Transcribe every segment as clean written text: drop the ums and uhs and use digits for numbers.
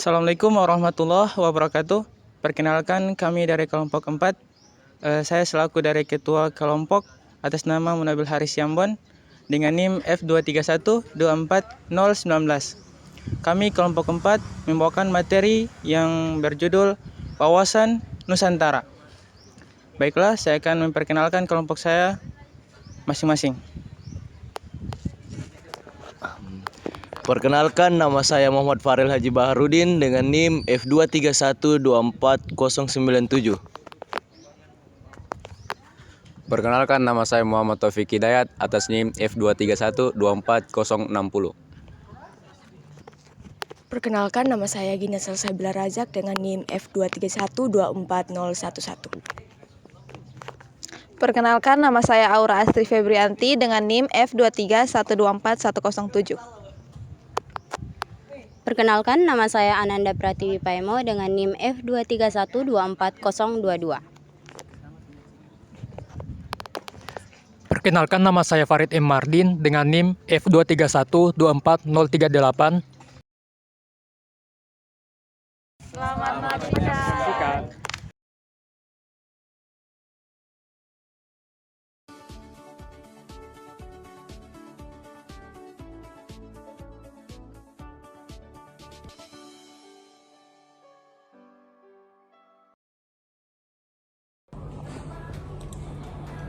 Assalamualaikum warahmatullahi wabarakatuh. Perkenalkan, kami dari kelompok 4. Saya selaku dari ketua kelompok atas nama Munabil Haris Yambon dengan NIM F231240019. Kami kelompok 4 membawakan materi yang berjudul Wawasan Nusantara. Baiklah, saya akan memperkenalkan kelompok saya masing-masing. Perkenalkan, nama saya Muhammad Farel Haji Baharudin dengan NIM F231240097. Perkenalkan, nama saya Muhammad Taufik Hidayat atas NIM F231240060. Perkenalkan, nama saya Gina Salsabila Razak dengan NIM F231240111. Perkenalkan, nama saya Aura Astri Febrianti dengan NIM F231241107. Perkenalkan, nama saya Ananda Pratiwi Paemo dengan NIM F231240022. Perkenalkan, nama saya Farid M. Mardin dengan NIM F231240038. Selamat menyaksikan.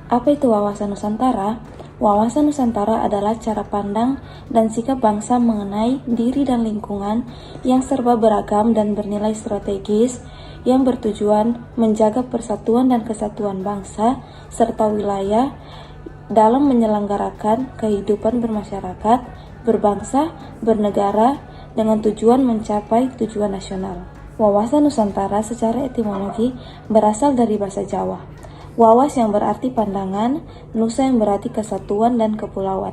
Apa itu wawasan Nusantara? Wawasan Nusantara adalah cara pandang dan sikap bangsa mengenai diri dan lingkungan yang serba beragam dan bernilai strategis yang bertujuan menjaga persatuan dan kesatuan bangsa serta wilayah dalam menyelenggarakan kehidupan bermasyarakat, berbangsa, bernegara dengan tujuan mencapai tujuan nasional. Wawasan Nusantara secara etimologi berasal dari bahasa Jawa. Wawas yang berarti pandangan, nusa yang berarti kesatuan dan kepulauan.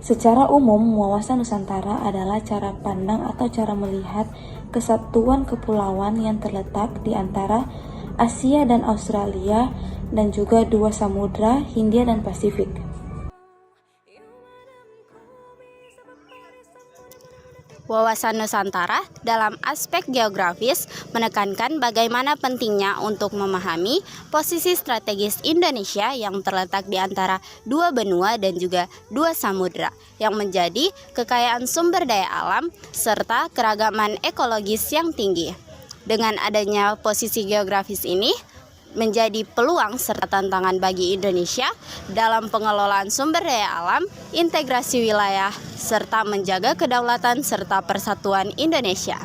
Secara umum, wawasan Nusantara adalah cara pandang atau cara melihat kesatuan kepulauan yang terletak di antara Asia dan Australia dan juga dua samudra, Hindia dan Pasifik. Wawasan Nusantara dalam aspek geografis menekankan bagaimana pentingnya untuk memahami posisi strategis Indonesia yang terletak di antara dua benua dan juga dua samudra yang menjadi kekayaan sumber daya alam serta keragaman ekologis yang tinggi. Dengan adanya posisi geografis ini menjadi peluang serta tantangan bagi Indonesia dalam pengelolaan sumber daya alam, integrasi wilayah, serta menjaga kedaulatan serta persatuan Indonesia.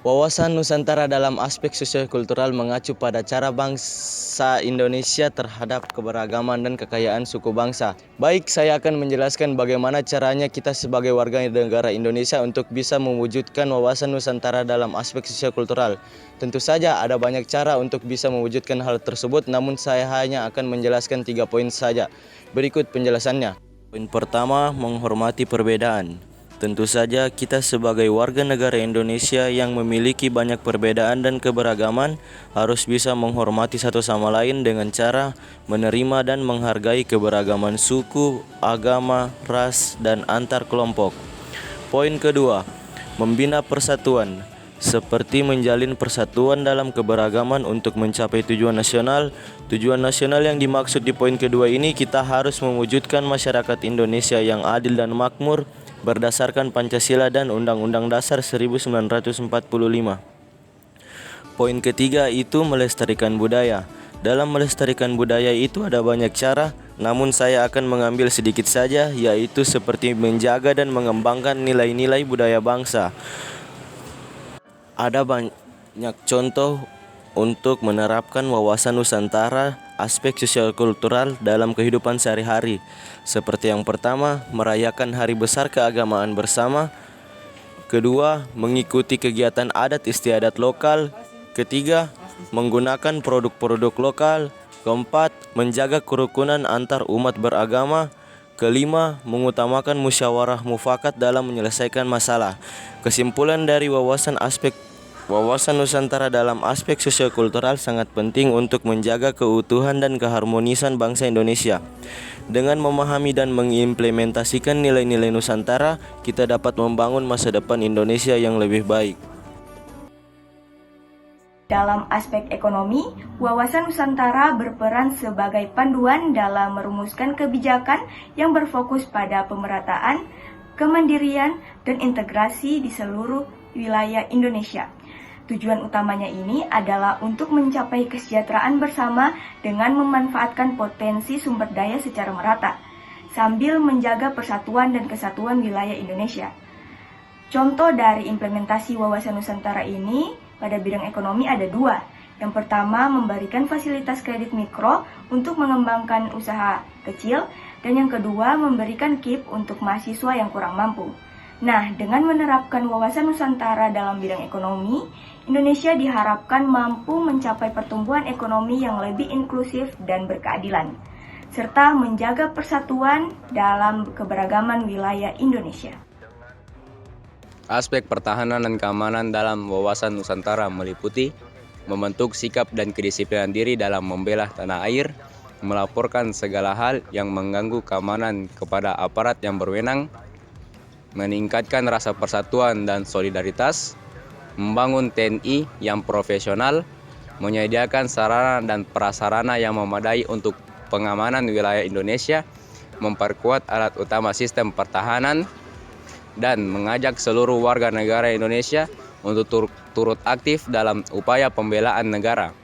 Wawasan Nusantara dalam aspek sosiokultural mengacu pada cara bangsa Indonesia terhadap keberagaman dan kekayaan suku bangsa. Baik, saya akan menjelaskan bagaimana caranya kita sebagai warga negara Indonesia untuk bisa mewujudkan wawasan Nusantara dalam aspek sosiokultural. Tentu saja ada banyak cara untuk bisa mewujudkan hal tersebut, namun saya hanya akan menjelaskan 3 poin saja. Berikut penjelasannya. Poin pertama, menghormati perbedaan. Tentu saja kita sebagai warga negara Indonesia yang memiliki banyak perbedaan dan keberagaman harus bisa menghormati satu sama lain dengan cara menerima dan menghargai keberagaman suku, agama, ras, dan antar kelompok. Poin kedua, membina persatuan. Seperti menjalin persatuan dalam keberagaman untuk mencapai tujuan nasional. Tujuan nasional yang dimaksud di poin kedua ini, kita harus mewujudkan masyarakat Indonesia yang adil dan makmur berdasarkan Pancasila dan Undang-Undang Dasar 1945. Poin ketiga itu melestarikan budaya. Dalam melestarikan budaya itu ada banyak cara, namun saya akan mengambil sedikit saja, yaitu seperti menjaga dan mengembangkan nilai-nilai budaya bangsa. Ada banyak contoh untuk menerapkan wawasan Nusantara aspek sosial-kultural dalam kehidupan sehari-hari. Seperti yang pertama, merayakan hari besar keagamaan bersama. Kedua, mengikuti kegiatan adat istiadat lokal. Ketiga, menggunakan produk-produk lokal. Keempat, menjaga kerukunan antar umat beragama. Kelima, mengutamakan musyawarah mufakat dalam menyelesaikan masalah. Kesimpulan dari wawasan Nusantara dalam aspek sosiokultural sangat penting untuk menjaga keutuhan dan keharmonisan bangsa Indonesia. Dengan memahami dan mengimplementasikan nilai-nilai Nusantara, kita dapat membangun masa depan Indonesia yang lebih baik. Dalam aspek ekonomi, Wawasan Nusantara berperan sebagai panduan dalam merumuskan kebijakan yang berfokus pada pemerataan, kemandirian, dan integrasi di seluruh wilayah Indonesia. Tujuan utamanya ini adalah untuk mencapai kesejahteraan bersama dengan memanfaatkan potensi sumber daya secara merata, sambil menjaga persatuan dan kesatuan wilayah Indonesia. Contoh dari implementasi Wawasan Nusantara ini pada bidang ekonomi ada dua. Yang pertama, memberikan fasilitas kredit mikro untuk mengembangkan usaha kecil, dan yang kedua, memberikan KIP untuk mahasiswa yang kurang mampu. Nah, dengan menerapkan Wawasan Nusantara dalam bidang ekonomi, Indonesia diharapkan mampu mencapai pertumbuhan ekonomi yang lebih inklusif dan berkeadilan, serta menjaga persatuan dalam keberagaman wilayah Indonesia. Aspek pertahanan dan keamanan dalam Wawasan Nusantara meliputi membentuk sikap dan kedisiplinan diri dalam membela tanah air, melaporkan segala hal yang mengganggu keamanan kepada aparat yang berwenang, meningkatkan rasa persatuan dan solidaritas, membangun TNI yang profesional, menyediakan sarana dan prasarana yang memadai untuk pengamanan wilayah Indonesia, memperkuat alat utama sistem pertahanan, dan mengajak seluruh warga negara Indonesia untuk turut aktif dalam upaya pembelaan negara.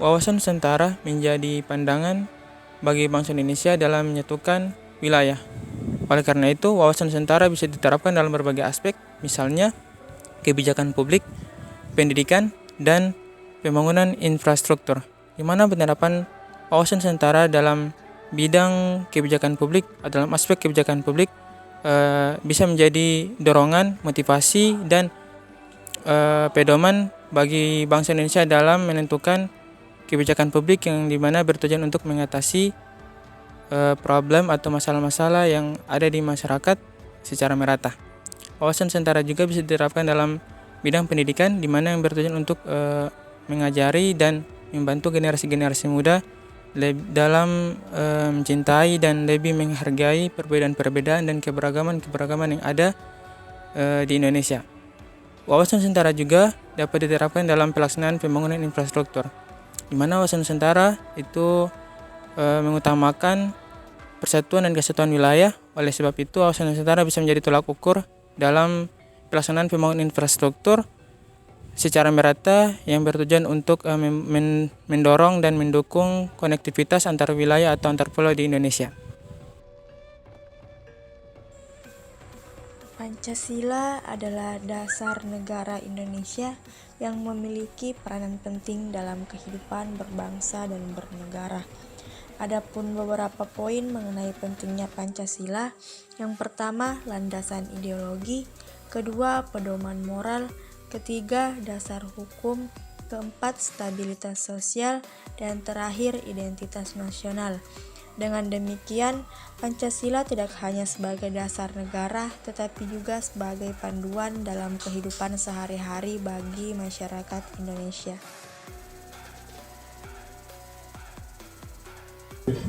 Wawasan Nusantara menjadi pandangan bagi bangsa Indonesia dalam menyatukan wilayah. Oleh karena itu, Wawasan Nusantara bisa diterapkan dalam berbagai aspek, misalnya kebijakan publik, pendidikan, dan pembangunan infrastruktur, di mana penerapan Wawasan Nusantara dalam bidang kebijakan publik atau dalam aspek kebijakan publik bisa menjadi dorongan, motivasi, dan pedoman bagi bangsa Indonesia dalam menentukan kebijakan publik yang dimana bertujuan untuk mengatasi problem atau masalah-masalah yang ada di masyarakat secara merata. Wawasan Nusantara juga bisa diterapkan dalam bidang pendidikan, di mana yang bertujuan untuk mengajari dan membantu generasi-generasi muda dalam mencintai dan lebih menghargai perbedaan-perbedaan dan keberagaman-keberagaman yang ada di Indonesia. Wawasan Nusantara juga dapat diterapkan dalam pelaksanaan pembangunan infrastruktur, di mana Wawasan Nusantara itu mengutamakan persatuan dan kesatuan wilayah. Oleh sebab itu, Wawasan Nusantara bisa menjadi tolak ukur dalam pelaksanaan pembangunan infrastruktur secara merata yang bertujuan untuk mendorong dan mendukung konektivitas antar wilayah atau antar pulau di Indonesia. Pancasila adalah dasar negara Indonesia yang memiliki peranan penting dalam kehidupan berbangsa dan bernegara. Adapun beberapa poin mengenai pentingnya Pancasila, yang pertama landasan ideologi, kedua pedoman moral, ketiga dasar hukum, keempat stabilitas sosial, dan terakhir identitas nasional. Dengan demikian, Pancasila tidak hanya sebagai dasar negara, tetapi juga sebagai panduan dalam kehidupan sehari-hari bagi masyarakat Indonesia.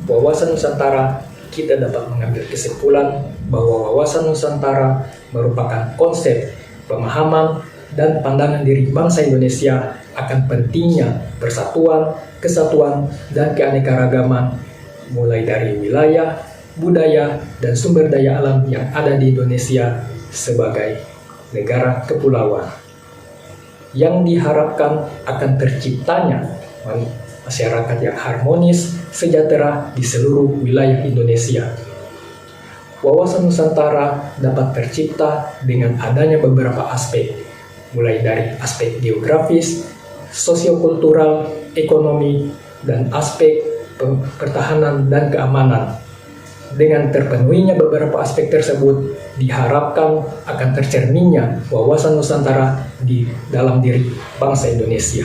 Wawasan Nusantara, kita dapat mengambil kesimpulan bahwa Wawasan Nusantara merupakan konsep, pemahaman, dan pandangan diri bangsa Indonesia akan pentingnya persatuan, kesatuan, dan keanekaragaman mulai dari wilayah, budaya, dan sumber daya alam yang ada di Indonesia sebagai negara kepulauan. Yang diharapkan akan terciptanya masyarakat yang harmonis, sejahtera di seluruh wilayah Indonesia. Wawasan Nusantara dapat tercipta dengan adanya beberapa aspek, mulai dari aspek geografis, sosiokultural, ekonomi, dan aspek pertahanan dan keamanan. Dengan terpenuhinya beberapa aspek tersebut, diharapkan akan tercerminnya wawasan Nusantara di dalam diri bangsa Indonesia.